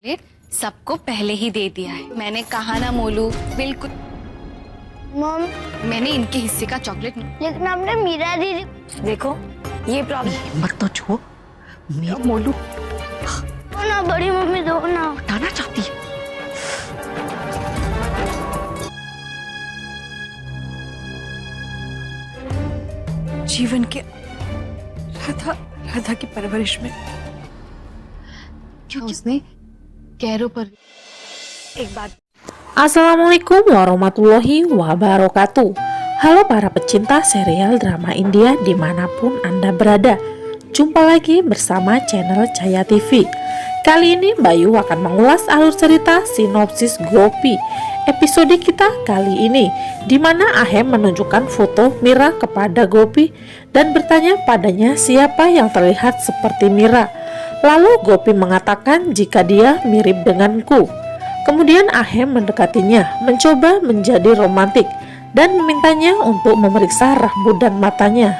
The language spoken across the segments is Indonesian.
चॉकलेट सबको पहले ही दे दिया है। मैंने कहा ना मोलू, बिल्कुल। मम, मैंने इनके हिस्से का चॉकलेट लेकिन आपने मीरा दीदी देखो ये प्रॉब्लम मत तो छुओ मेरी मोलू दो ना, बड़ी मम्मी दो ना। हटाना चाहती है। जीवन के राधा राधा की परवरिश में क्या उसने कैरो पर एक बात। Assalamualaikum warahmatullahi wabarakatuh. Halo para pecinta serial drama India dimanapun Anda berada. Jumpa lagi bersama channel Cahaya TV. Kali ini Bayu akan mengulas alur cerita sinopsis Gopi. Episode kita kali ini di mana Ahem menunjukkan foto Mira kepada Gopi dan bertanya padanya siapa yang terlihat seperti Mira. Lalu Gopi mengatakan jika dia mirip denganku. Kemudian Ahem mendekatinya, mencoba menjadi romantik dan memintanya untuk memeriksa rambut dan matanya.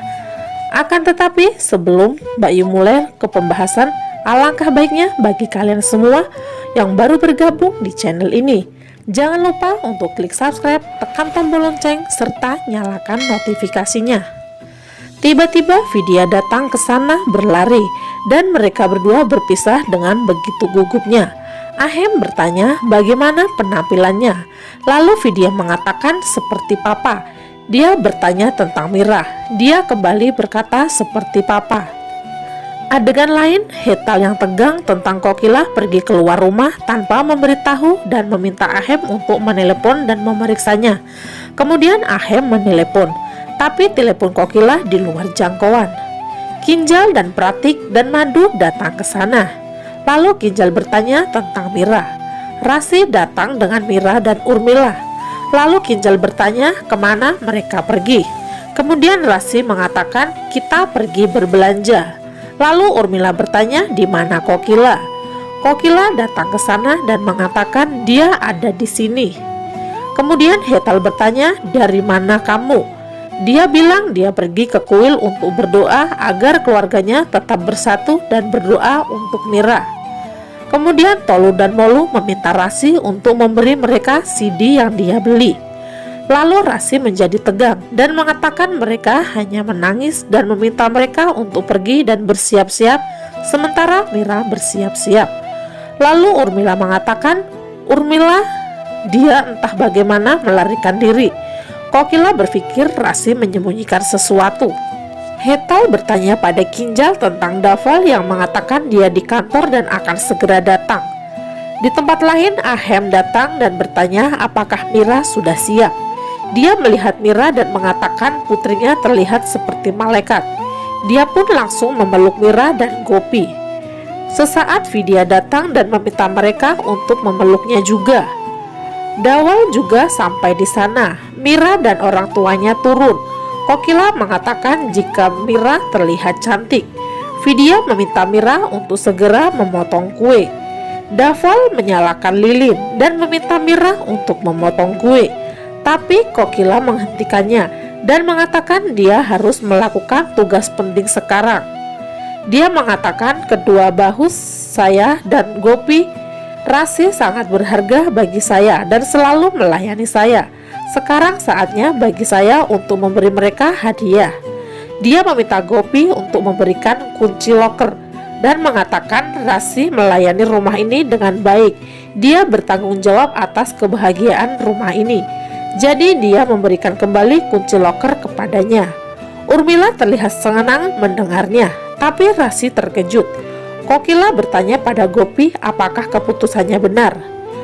Akan tetapi sebelum Bayu mulai ke pembahasan, alangkah baiknya bagi kalian semua yang baru bergabung di channel ini, jangan lupa untuk klik subscribe, tekan tombol lonceng, serta nyalakan notifikasinya. Tiba-tiba Vidya datang ke sana berlari dan mereka berdua berpisah dengan begitu gugupnya. Ahem bertanya bagaimana penampilannya. Lalu Vidya mengatakan seperti papa. Dia bertanya tentang Mira. Dia kembali berkata seperti papa. Adegan lain, Hetal yang tegang tentang Kokila pergi keluar rumah tanpa memberitahu dan meminta Ahem untuk menelepon dan memeriksanya. Kemudian Ahem menelepon, tapi telepon Kokila di luar jangkauan. Kinjal dan Pratik dan Madu datang ke sana. Lalu Kinjal bertanya tentang Mira. Rasi datang dengan Mira dan Urmila. Lalu Kinjal bertanya kemana mereka pergi. Kemudian Rasi mengatakan kita pergi berbelanja. Lalu Urmila bertanya di mana Kokila. Kokila datang ke sana dan mengatakan dia ada di sini. Kemudian Hetal bertanya dari mana kamu. Dia bilang dia pergi ke kuil untuk berdoa agar keluarganya tetap bersatu dan berdoa untuk Mira. Kemudian Tolu dan Molu meminta Rasi untuk memberi mereka CD yang dia beli. Lalu Rasi menjadi tegang dan mengatakan mereka hanya menangis dan meminta mereka untuk pergi dan bersiap-siap sementara Mira bersiap-siap. Lalu Urmila mengatakan, Urmila, dia entah bagaimana melarikan diri. Kokila berpikir Rasi menyembunyikan sesuatu. Hetal bertanya pada Kinjal tentang Daval yang mengatakan dia di kantor dan akan segera datang. Di tempat lain Ahem datang dan bertanya apakah Mira sudah siap. Dia melihat Mira dan mengatakan putrinya terlihat seperti malaikat. Dia pun langsung memeluk Mira dan Gopi. Sesaat Vidya datang dan meminta mereka untuk memeluknya juga. Dawal juga sampai di sana. Mira dan orang tuanya turun. Kokila mengatakan jika Mira terlihat cantik. Vidya meminta Mira untuk segera memotong kue. Daval menyalakan lilin dan meminta Mira untuk memotong kue. Tapi Kokila menghentikannya dan mengatakan dia harus melakukan tugas penting sekarang. Dia mengatakan kedua bahu saya dan Gopi Rasi sangat berharga bagi saya dan selalu melayani saya. Sekarang saatnya bagi saya untuk memberi mereka hadiah. Dia meminta Gopi untuk memberikan kunci loker dan mengatakan Rasi melayani rumah ini dengan baik. Dia bertanggung jawab atas kebahagiaan rumah ini. Jadi dia memberikan kembali kunci loker kepadanya. Urmila terlihat senang mendengarnya, tapi Rasi terkejut. Kokila bertanya pada Gopi apakah keputusannya benar.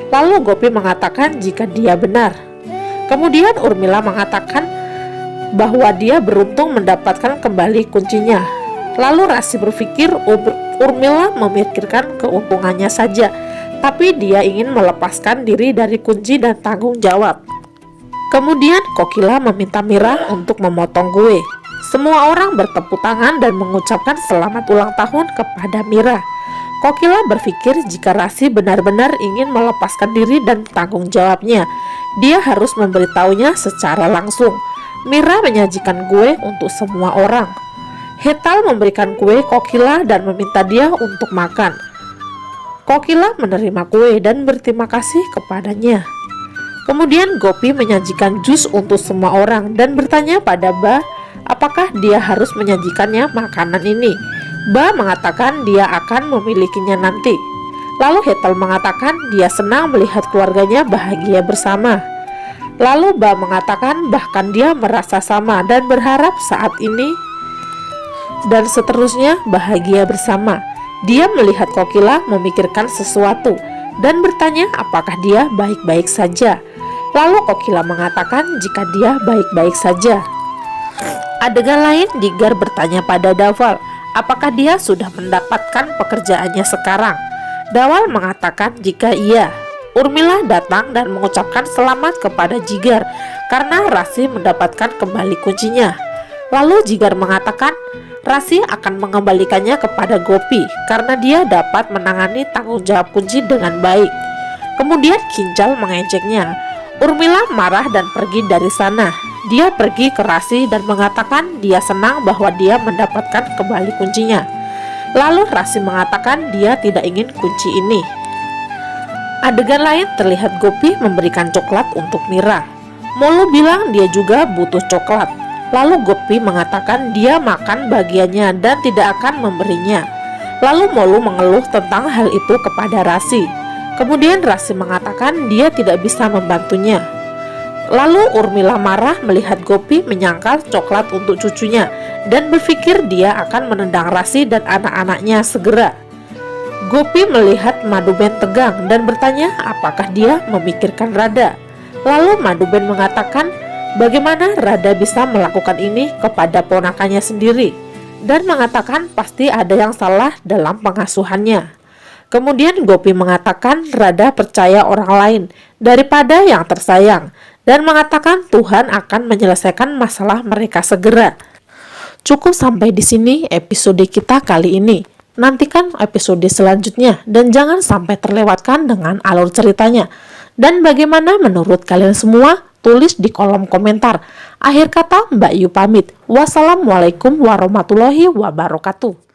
Lalu Gopi mengatakan jika dia benar. Kemudian Urmila mengatakan bahwa dia beruntung mendapatkan kembali kuncinya. Lalu Rasi berpikir Urmila memikirkan keuntungannya saja, tapi dia ingin melepaskan diri dari kunci dan tanggung jawab. Kemudian Kokila meminta Mira untuk memotong kue. Semua orang bertepuk tangan dan mengucapkan selamat ulang tahun kepada Mira. Kokila berpikir jika Rasi benar-benar ingin melepaskan diri dan tanggung jawabnya, dia harus memberitahunya secara langsung. Mira menyajikan kue untuk semua orang. Hetal memberikan kue Kokila dan meminta dia untuk makan. Kokila menerima kue dan berterima kasih kepadanya. Kemudian Gopi menyajikan jus untuk semua orang dan bertanya pada Ba apakah dia harus menyajikannya makanan ini. Ba mengatakan dia akan memilikinya nanti. Lalu Hetal mengatakan dia senang melihat keluarganya bahagia bersama. Lalu Ba mengatakan bahkan dia merasa sama dan berharap saat ini dan seterusnya bahagia bersama. Dia melihat Kokila memikirkan sesuatu dan bertanya apakah dia baik-baik saja. Lalu Kokila mengatakan jika dia baik-baik saja. Adegan lain, Jigar bertanya pada Dawal apakah dia sudah mendapatkan pekerjaannya sekarang. Dawal mengatakan jika iya. Urmila datang dan mengucapkan selamat kepada Jigar karena Rasi mendapatkan kembali kuncinya. Lalu Jigar mengatakan Rasi akan mengembalikannya kepada Gopi karena dia dapat menangani tanggung jawab kunci dengan baik. Kemudian Kinjal mengejeknya. Urmila marah dan pergi dari sana. Dia pergi ke Rasi dan mengatakan dia senang bahwa dia mendapatkan kembali kuncinya. Lalu Rasi mengatakan dia tidak ingin kunci ini. Adegan lain terlihat Gopi memberikan coklat untuk Mira. Molu bilang dia juga butuh coklat. Lalu Gopi mengatakan dia makan bagiannya dan tidak akan memberinya. Lalu Molu mengeluh tentang hal itu kepada Rasi. Kemudian Rasi mengatakan dia tidak bisa membantunya. Lalu Urmila marah melihat Gopi menyangkal coklat untuk cucunya dan berpikir dia akan menendang Rasi dan anak-anaknya segera. Gopi melihat Madhuben tegang dan bertanya apakah dia memikirkan Radha. Lalu Madhuben mengatakan bagaimana Radha bisa melakukan ini kepada ponakannya sendiri dan mengatakan pasti ada yang salah dalam pengasuhannya. Kemudian Gopi mengatakan Radha percaya orang lain daripada yang tersayang dan mengatakan Tuhan akan menyelesaikan masalah mereka segera. Cukup sampai di sini episode kita kali ini. Nantikan episode selanjutnya dan jangan sampai terlewatkan dengan alur ceritanya. Dan bagaimana menurut kalian semua? Tulis di kolom komentar. Akhir kata Mbak Yu pamit. Wassalamualaikum warahmatullahi wabarakatuh.